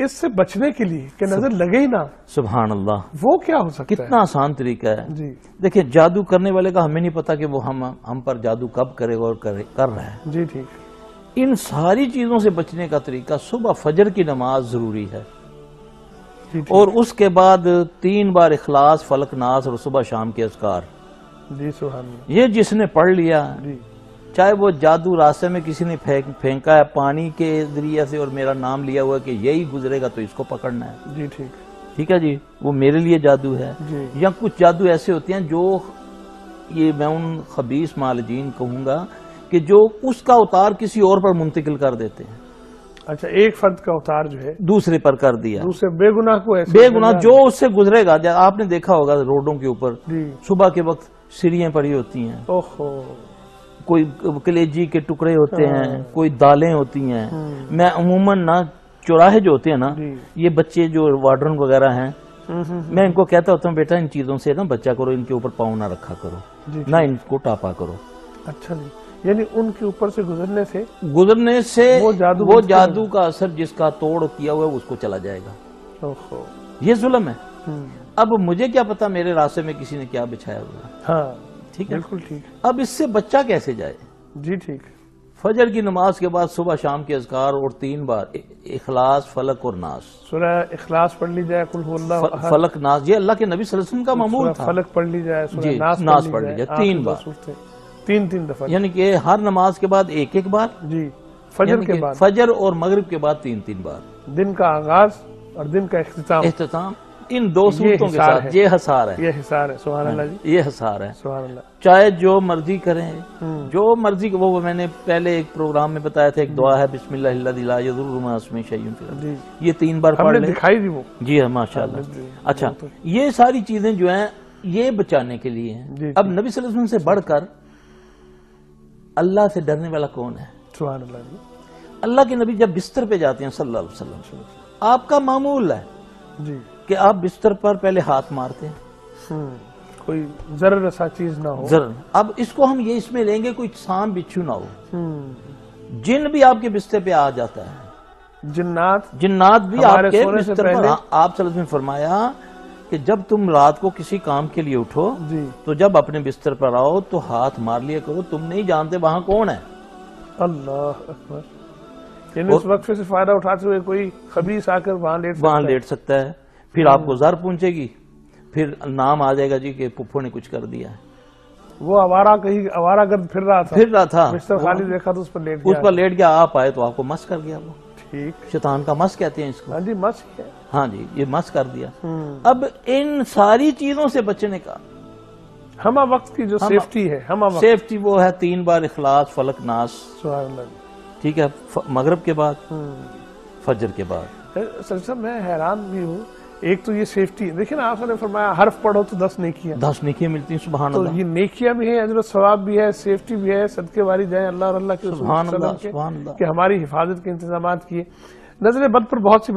اس سے بچنے کے لیے کہ نظر لگے ہی نہ، سبحان اللہ، وہ کیا ہو سکتا ہے؟ کتنا آسان طریقہ ہے. جی دیکھیں جادو کرنے والے کا ہمیں نہیں پتا کہ وہ ہم پر جادو کب کرے گا اور کر رہا ہے. جی ٹھیک. ان ساری چیزوں سے بچنے کا طریقہ صبح فجر کی نماز ضروری ہے، جی ٹھیک. اور اس کے بعد 3 بار اخلاص، فلق، ناس اور صبح شام کے اذکار. جی سبحان اللہ. یہ جس نے پڑھ لیا، جی چاہے وہ جادو راستے میں کسی نے پھینکا ہے پانی کے ذریعے سے اور میرا نام لیا ہوا ہے کہ یہی گزرے گا تو اس کو پکڑنا ہے، جی ٹھیک. ٹھیک ہے جی، وہ میرے لیے جادو ہے. جی یا کچھ جادو ایسے ہوتے ہیں جو یہ میں ان خبیث مالجین کہوں گا کہ جو اس کا اتار کسی اور پر منتقل کر دیتے ہیں. اچھا، ایک فرد کا اتار جو ہے دوسرے پر کر دیا، دوسرے بے گناہ کو ایسے بے گناہ جو اس سے گزرے گا. آپ نے دیکھا ہوگا روڈوں کے اوپر جی. صبح کے وقت سیڑھیاں پڑی ہوتی ہیں، اوہو. کوئی کلیجی کے ٹکڑے ہوتے ہیں، کوئی دالیں ہوتی ہیں. میں عموماً نا چوراہے جو ہوتے ہیں نا، جی. یہ بچے جو وارڈن وغیرہ ہیں، ہوں. میں ان کو کہتا ہوتا ہوں بیٹا ان چیزوں سے نا بچہ کرو، ان کے اوپر پاؤں نہ رکھا کرو، جی نہ ان کو ٹاپا کرو. اچھا جی، یعنی ان کے اوپر سے گزرنے سے وہ جادو کا اثر جس کا توڑ کیا ہوا ہے اس کو چلا جائے گا. اوہو. یہ ظلم ہے. اب مجھے کیا پتا میرے راستے میں کسی نے کیا بچھایا ہوا ہے. ہاں ٹھیک ہے، بالکل ٹھیک. اب اس سے بچہ کیسے جائے؟ جی ٹھیک. فجر کی نماز کے بعد صبح شام کے اذکار اور 3 بار اخلاص، فلق اور ناس. سورہ اخلاص پڑھ لی جائے، قل هو اللہ احد. فلق، ناس یہ اللہ کے نبی صلی اللہ علیہ وسلم کا معمول تھا. فلق پڑھ لی جائے، سورہ جی، ناس پڑھ لی جائے 3 بار، 3 دفعہ. یعنی کہ ہر نماز کے بعد ایک بار. جی. فجر کے بعد، فجر اور مغرب کے بعد 3 بار. دن کا آغاز اور دن کا اختتام ان 2 صورتوں کے ساتھ. یہ حصار ہے، یہ حصار ہے. سبحان اللہ جی، یہ حصار ہے. سبحان اللہ. چاہے جو مرضی کریں، جو مرضی. وہ میں نے پہلے ایک پروگرام میں بتایا تھا، ایک دعا ہے بسم اللہ الذی لا یضر مع اسمہ شیء فی الارض. یہ 3 بار پڑھ لیں، دکھائی دی وہ. جی ہاں ماشاءاللہ. اچھا، یہ ساری چیزیں جو ہیں یہ بچانے کے لیے ہیں. اب نبی صلی اللہ علیہ وسلم سے بڑھ کر اللہ سے ڈرنے والا کون ہے؟ سبحان اللہ جی. اللہ کے نبی جب بستر پہ جاتے ہیں صلی اللہ علیہ وسلم، آپ کا معمول ہے جی کہ آپ بستر پر پہلے ہاتھ مارتے ہیں، کوئی ضرر ایسا چیز نہ ہو. اب اس کو ہم یہ اس میں لیں گے کوئی سانپ بچھو نہ ہو. جن بھی آپ کے بستر پہ آ جاتا ہے، جنات بھی آپ کے بستر پر. آپ صلی اللہ علیہ وسلم نے فرمایا کہ جب تم رات کو کسی کام کے لیے اٹھو تو جب اپنے بستر پر آؤ تو ہاتھ مار لیا کرو، تم نہیں جانتے وہاں کون ہے. اللہ اکبر. یعنی اس وقت سے فائدہ اٹھاتے ہوئے کوئی خبیث آ کر وہاں لیٹ سکتا ہے. پھر آپ کو زر پہنچے گی، پھر نام آ جائے گا جی کہ پپھو نے کچھ کر دیا ہے. وہ آوارہ گرد پھر رہا تھا، بستر خالی دیکھا تو اس پر لیٹ گیا. آپ آئے تو آپ کو مس کر گیا. وہ ٹھیک، شیطان کا مس کہتے ہیں اس کو. ہاں جی، مس ہے. ہاں جی، یہ مس کر دیا. اب ان ساری چیزوں سے بچنے کا ہمہ وقت کی جو سیفٹی ہے، سیفٹی وہ ہے 3 بار اخلاص، فلق، ناس. سبحان اللہ. ٹھیک ہے، مغرب کے بعد، فجر کے بعد. سر صاحب میں حیران بھی ہوں، ایک تو یہ سیفٹی دیکھیں نا، آپ نے فرمایا حرف پڑھو تو 10 نیکیاں. 10 نیکیاں ملتی ہیں. سبحان اللہ. تو یہ نیکیاں بھی ہیں، اجر و ثواب بھی ہے، سیفٹی بھی ہے، صدقے واری جائیں اللہ اور اللہ کے رسول صلی اللہ علیہ وسلم کے کہ ہماری حفاظت کے انتظامات کیے. نظر بد پر بہت سی